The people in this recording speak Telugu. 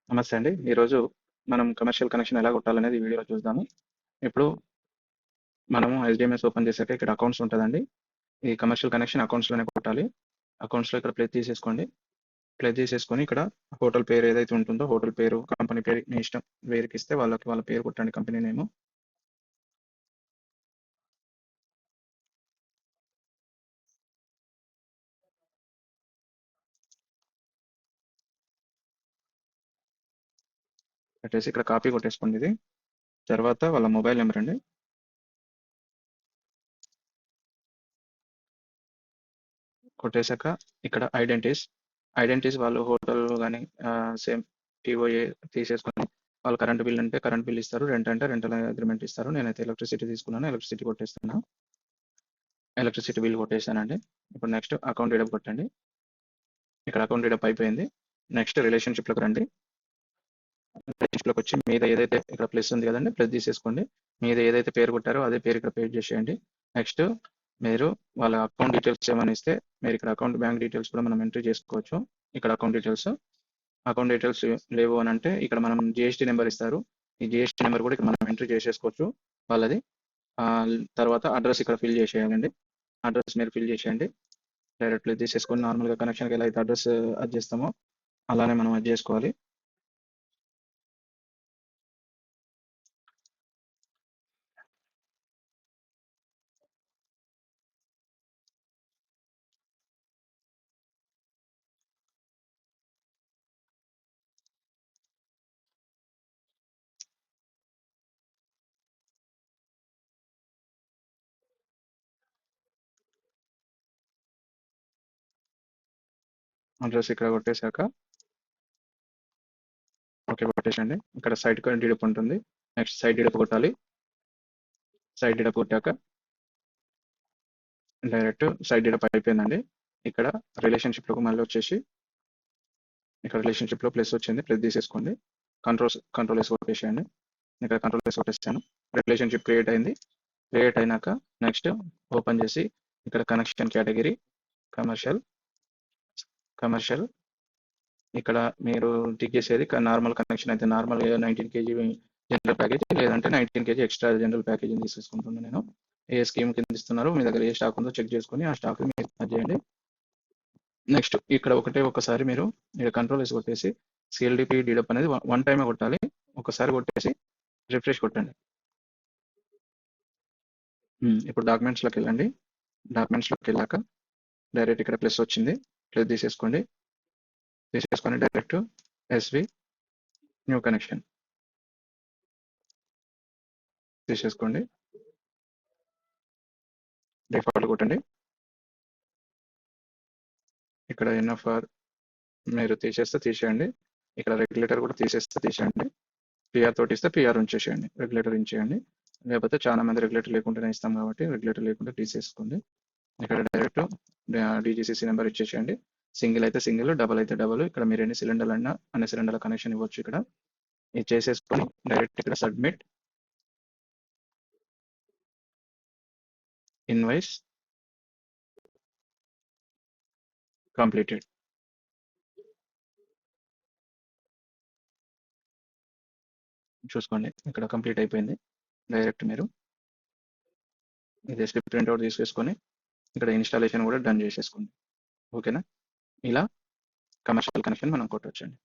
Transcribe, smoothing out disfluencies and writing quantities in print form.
నమస్తే అండి. ఈరోజు మనం కమర్షియల్ కనెక్షన్ ఎలా కొట్టాలనేది ఈ వీడియోలో చూద్దాము. ఇప్పుడు మనము ఎస్‌డిఎంఎస్ ఓపెన్ చేశాక ఇక్కడ అకౌంట్స్ ఉంటదండి. ఈ కమర్షియల్ కనెక్షన్ అకౌంట్స్‌లోనే కొట్టాలి. అకౌంట్స్‌లో ఇక్కడ ప్లస్ తీసేసుకోండి. ప్లస్ తీసేసుకొని ఇక్కడ హోటల్ పేరు ఏదైతే ఉంటుందో హోటల్ పేరు, కంపెనీ పేరు మీ ఇష్టం. వేరుకిస్తే వాళ్ళ పేరు కొట్టండి కంపెనీ నేము. పెట్టేసి ఇక్కడ కాపీ కొట్టేసుకోండి ఇది. తర్వాత వాళ్ళ మొబైల్ నెంబర్ అండి. కొట్టేసాక ఇక్కడ ఐడెంటిటీస్ వాళ్ళు హోటల్ గాని సేమ్ టీఓఏ తీసేసుకొని వాళ్ళు కరెంట్ బిల్ అంటే కరెంట్ బిల్ ఇస్తారు. రెంట్ అంటే రెంటల్ అగ్రిమెంట్ ఇస్తారు. నేనైతే ఎలక్ట్రిసిటీ తీసుకున్నాను. ఎలక్ట్రిసిటీ కొట్టేస్తున్నా. ఎలక్ట్రిసిటీ బిల్ కొట్టేసానండి. ఇప్పుడు నెక్స్ట్ అకౌంట్ డీడప్ కొట్టండి. ఇక్కడ అకౌంట్ డీడప్ అయిపోయింది. నెక్స్ట్ రిలేషన్‌షిప్‌లోకి రండి. రిలేషన్‌షిప్‌లోకి వచ్చి మీద ఏదైతే ఇక్కడ ప్లస్ ఉంది కదండీ! ప్లస్ తీసేసుకోండి. మీద ఏదైతే పేరు కొట్టారో అదే పేరు ఇక్కడ పేస్ట్ చేసేయండి. నెక్స్ట్ మీరు వాళ్ళ అకౌంట్ డీటెయిల్స్ ఏమైనా ఇస్తే మీరు ఇక్కడ అకౌంట్ బ్యాంక్ డీటెయిల్స్ కూడా మనం ఎంట్రీ చేసుకోవచ్చు. ఇక్కడ అకౌంట్ డీటెయిల్స్ లేవు అని అంటే ఇక్కడ మనం జీఎస్టీ నెంబర్ ఇస్తారు. ఈ జీఎస్టీ నెంబర్ కూడా ఇక్కడ మనం ఎంట్రీ చేసేసుకోవచ్చు వాళ్ళది. తర్వాత అడ్రస్ ఇక్కడ ఫిల్ చేసేయాలండి. అడ్రస్ మీరు ఫిల్ చేసేయండి. డైరెక్ట్‌లీ తీసేసుకొని నార్మల్‌గా కనెక్షన్‌కి ఎలా అయితే అడ్రస్ అది చేస్తామో అలానే మనం అది చేసుకోవాలి. అడ్రస్ ఇక్కడ కొట్టేశాక ఓకే కొట్టేసండి. ఇక్కడ సైట్ డీడప్ ఉంటుంది. నెక్స్ట్ సైట్ డీడప్ కొట్టాలి. సైట్ డీడప్ కొట్టాక డైరెక్ట్ సైట్ డీడప్ అయిపోయిందండి. ఇక్కడ రిలేషన్‌షిప్‌లోకి మళ్ళీ వచ్చేసి ఇక్కడ రిలేషన్‌షిప్‌లో ప్లస్ వచ్చింది. ప్లస్ తీసేసుకోండి. కంట్రోల్ ఎస్ కొట్టేసేయండి. ఇక్కడ కంట్రోల్ ఎస్ కొట్టేసాను. రిలేషన్‌షిప్ క్రియేట్ అయింది. క్రియేట్ అయినాక నెక్స్ట్ ఓపెన్ చేసి ఇక్కడ కనెక్షన్ కేటగిరీ కమర్షియల్ కమర్షియల్ ఇక్కడ మీరు టిక్ చేసేది నార్మల్ కనెక్షన్ అయితే నార్మల్ 19 కేజీ జనరల్ ప్యాకేజ్ లేదంటే 19 కేజీ ఎక్స్ట్రా జనరల్ ప్యాకేజ్ తీసేసుకుంటున్నాను నేను. ఏ స్కీమ్ కింద ఇస్తున్నారు మీ దగ్గర ఏ స్టాక్ ఉందో చెక్ చేసుకొని ఆ స్టాక్ మీరు అది చేయండి. నెక్స్ట్ ఇక్కడ ఒకసారి మీరు కంట్రోల్ వేసి కొట్టేసి సిఎల్డిపి డీడప్ అనేది వన్ టైమే కొట్టాలి. ఒకసారి కొట్టేసి రిఫ్రెష్ కొట్టండి. ఇప్పుడు డాక్యుమెంట్స్లోకి వెళ్ళండి. డాక్యుమెంట్స్లోకి వెళ్ళాక డైరెక్ట్ ఇక్కడ ప్లస్ వచ్చింది. ప్లస్ తీసేసుకొని డైరెక్ట్ ఎస్వి న్యూ కనెక్షన్ తీసేసుకోండి. డిఫాల్ట్ కొట్టండి. ఇక్కడ ఎన్ఎఫ్ఆర్ మీరు తీసేయండి. ఇక్కడ రెగ్యులేటర్ కూడా తీసేయండి. పిఆర్ తోటి ఇస్తే పిఆర్ ఉంచేసేయండి. రెగ్యులేటర్ ఉంచేయండి. లేకపోతే చాలా మంది రెగ్యులేటర్ లేకుండానే ఇస్తాం కాబట్టి రెగ్యులేటర్ లేకుండా తీసేసుకోండి. ఇక్కడ డైరెక్ట్ డీజీసీసీ నెంబర్ ఇచ్చేసేయండి. సింగిల్ అయితే సింగిల్, డబల్ అయితే డబల్. ఇక్కడ మీరు ఎన్ని సిలిండర్లు అయినా అన్ని సిలిండర్ల కనెక్షన్ ఇవ్వచ్చు. ఇక్కడ ఇది చేసేసుకొని డైరెక్ట్ ఇక్కడ సబ్మిట్ ఇన్వాయిస్ కంప్లీటెడ్ చూసుకోండి. ఇక్కడ కంప్లీట్ అయిపోయింది. డైరెక్ట్ మీరు ఇది స్క్రిప్ట్ ప్రింట్అవుట్ తీసేసుకొని ఇక్కడ ఇన్స్టాలేషన్ కూడా డన్ చేసేసుకోండి. ఓకేనా? ఇలా కమర్షియల్ కనెక్షన్ మనం కొట్టొచ్చండి.